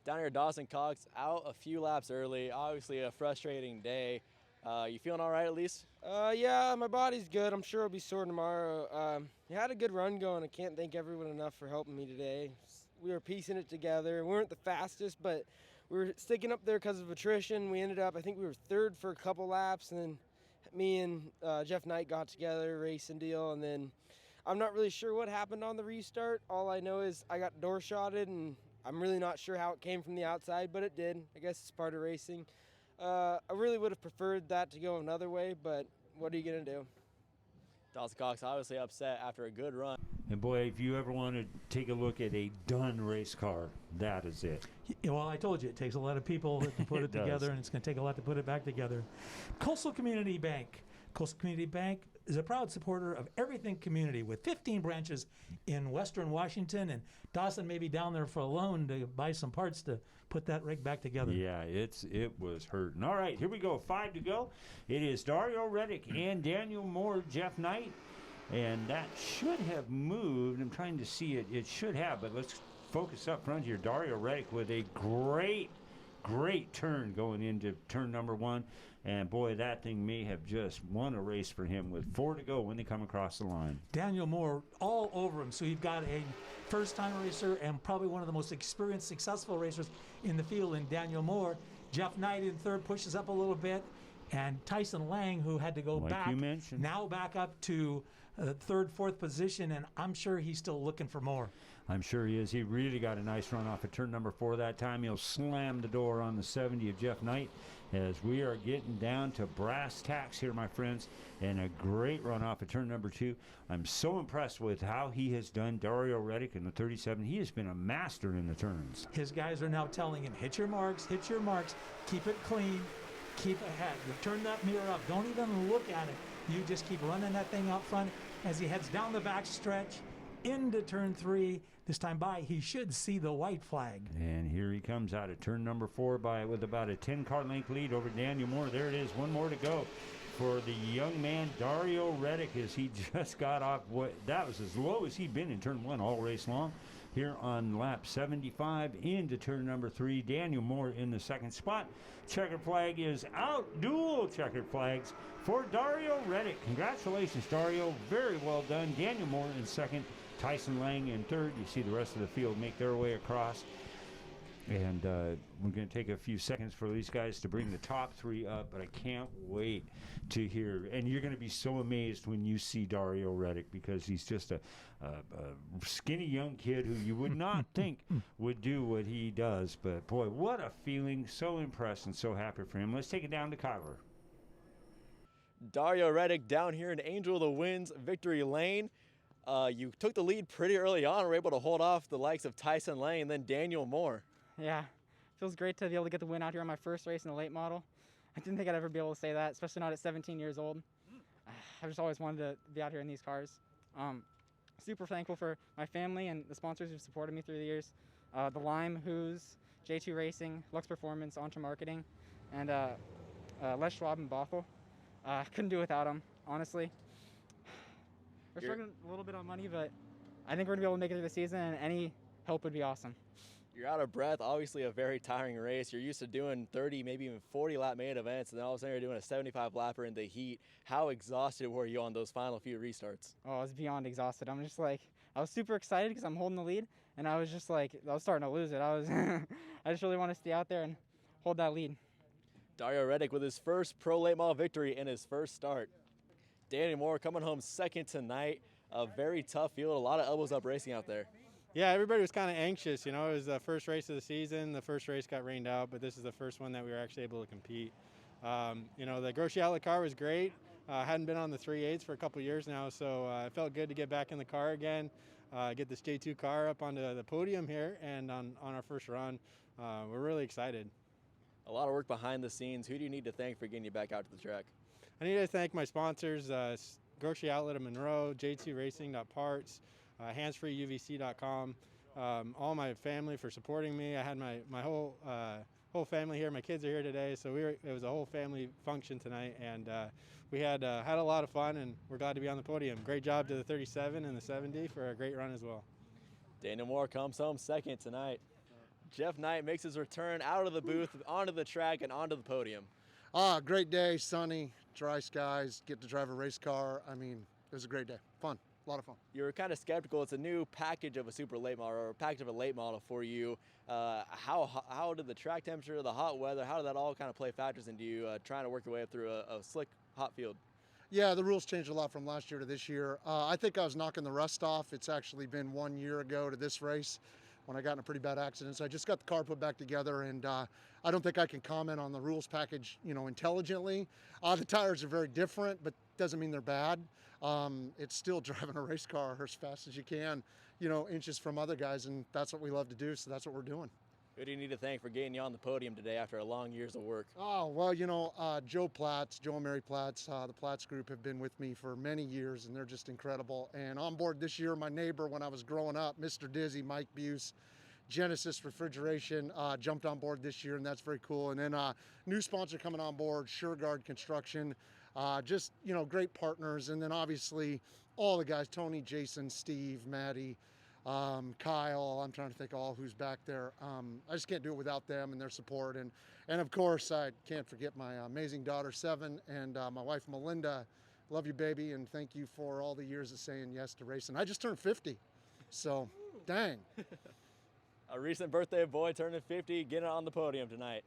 Down here, Dawson Cox out a few laps early. Obviously, a frustrating day. You feeling all right at least? Yeah, my body's good. I'm sure I'll be sore tomorrow. You had a good run going. I can't thank everyone enough for helping me today. We were piecing it together. We weren't the fastest, but we were sticking up there because of attrition. We ended up, I think we were third for a couple laps, and then me and Jeff Knight got together, racing deal, and then I'm not really sure what happened on the restart. All I know is I got door shotted, and I'm really not sure how it came from the outside, but it did. I guess it's part of racing. I really would have preferred that to go another way, but what are you going to do? Dawson Cox obviously upset after a good run. And boy, if you ever want to take a look at a done race car, that is it. Well, I told you, it takes a lot of people to put it together, and it's going to take a lot to put it back together. Coastal Community Bank. Coastal Community Bank is a proud supporter of everything community with 15 branches in Western Washington, and Dawson may be down there for a loan to buy some parts to put that rig back together. Yeah, it was hurting. All right, here we go. 5 to go. It is Dario Reddick and Daniel Moore, Jeff Knight, and that should have moved. I'm trying to see it. It should have, but let's focus up front here. Dario Reddick with a great turn going into turn number 1, and boy, that thing may have just won a race for him with 4 to go when they come across the line. Daniel Moore all over him, so you've got a first-time racer and probably one of the most experienced, successful racers in the field in Daniel Moore. Jeff Knight in third pushes up a little bit, and Tyson Lang, who had to go Like back, you mentioned, now back up to third, fourth position, and I'm sure he's still looking for more. I'm sure he is. He really got a nice run off of turn number 4 that time. He'll slam the door on the 70 of Jeff Knight as we are getting down to brass tacks here, my friends, and a great run off of turn number 2. I'm so impressed with how he has done. Dario Reddick in the 37. He has been a master in the turns. His guys are now telling him, hit your marks, keep it clean, keep ahead. You turn that mirror up. Don't even look at it. You just keep running that thing out front as he heads down the back stretch into turn 3. This time by, he should see the white flag. And here he comes out of turn number 4 with about a 10-car length lead over Daniel Moore. There it is. One more to go for the young man, Dario Reddick, as he just got off. That was as low as he'd been in turn 1 all race long. Here on lap 75 into turn number 3. Daniel Moore in the second spot. Checkered flag is out. Dual checkered flags for Dario Reddick. Congratulations, Dario. Very well done. Daniel Moore in second. Tyson Lang in third. You see the rest of the field make their way across. And we're going to take a few seconds for these guys to bring the top 3 up, but I can't wait to hear. And you're going to be so amazed when you see Dario Reddick, because he's just a skinny young kid who you would not think would do what he does. But, boy, what a feeling. So impressed and so happy for him. Let's take it down to Kyler. Dario Reddick down here in Angel of the Winds victory lane. You took the lead pretty early on, were able to hold off the likes of Tyson Lang and then Daniel Moore. Yeah, feels great to be able to get the win out here on my first race in the late model. I didn't think I'd ever be able to say that, especially not at 17 years old. I just always wanted to be out here in these cars. Super thankful for my family and the sponsors who've supported me through the years. The Lime, Who's, J2 Racing, Lux Performance, Entre Marketing, and Les Schwab and Bothell. Couldn't do without them, honestly. We're struggling a little bit on money, but I think we're going to be able to make it through the season, and any help would be awesome. You're out of breath, obviously a very tiring race. You're used to doing 30, maybe even 40 lap main events, and then all of a sudden you're doing a 75 lapper in the heat. How exhausted were you on those final few restarts? Oh, I was beyond exhausted. I'm just like, I was super excited because I'm holding the lead, and I was just like, I was starting to lose it. I just really want to stay out there and hold that lead. Dario Reddick with his first pro late model victory in his first start. Daniel Moore coming home second tonight. A very tough field, a lot of elbows up racing out there. Yeah, everybody was kind of anxious. You know, it was the first race of the season. The first race got rained out, but this is the first one that we were actually able to compete. You know, the Grocery Outlet car was great. Hadn't been on the 3.8s for a couple years now, so it felt good to get back in the car again, get this J2 car up onto the podium here, and on our first run. We're really excited. A lot of work behind the scenes. Who do you need to thank for getting you back out to the track? I need to thank my sponsors, Grocery Outlet of Monroe, J2 Racing.parts, handsfreeuvc.com, all my family for supporting me. I had my whole family here. My kids are here today, so it was a whole family function tonight, and we had a lot of fun, and we're glad to be on the podium. Great job to the 37 and the 70 for a great run as well. Daniel Moore comes home second tonight. Jeff Knight makes his return out of the booth, onto the track, and onto the podium. Great day, sunny, dry skies, get to drive a race car. I mean, it was a great day. Fun, a lot of fun. You were kind of skeptical. It's a new package of a super late model, or a package of a late model for you. How did the track temperature, the hot weather, how did that all kind of play factors into you trying to work your way up through a slick, hot field? Yeah, the rules changed a lot from last year to this year. I think I was knocking the rust off. It's actually been 1 year ago to this race when I got in a pretty bad accident. So I just got the car put back together, and I don't think I can comment on the rules package, intelligently. The tires are very different, but doesn't mean they're bad. It's still driving a race car as fast as you can, inches from other guys, and that's what we love to do, so that's what we're doing. Who do you need to thank for getting you on the podium today after a long years of work? Oh, well, Joe and Mary Platts, the Platts group have been with me for many years, and they're just incredible. And on board this year, my neighbor when I was growing up, Mr. Dizzy, Mike Buse, Genesis Refrigeration, jumped on board this year, and that's very cool. And then new sponsor coming on board, SureGuard Construction, just, great partners. And then obviously all the guys, Tony, Jason, Steve, Maddie, Kyle, I'm trying to think all who's back there. I just can't do it without them and their support. And of course, I can't forget my amazing daughter, 7, and my wife, Melinda. Love you, baby, and thank you for all the years of saying yes to racing. I just turned 50, so dang. A recent birthday boy turning 50, getting on the podium tonight.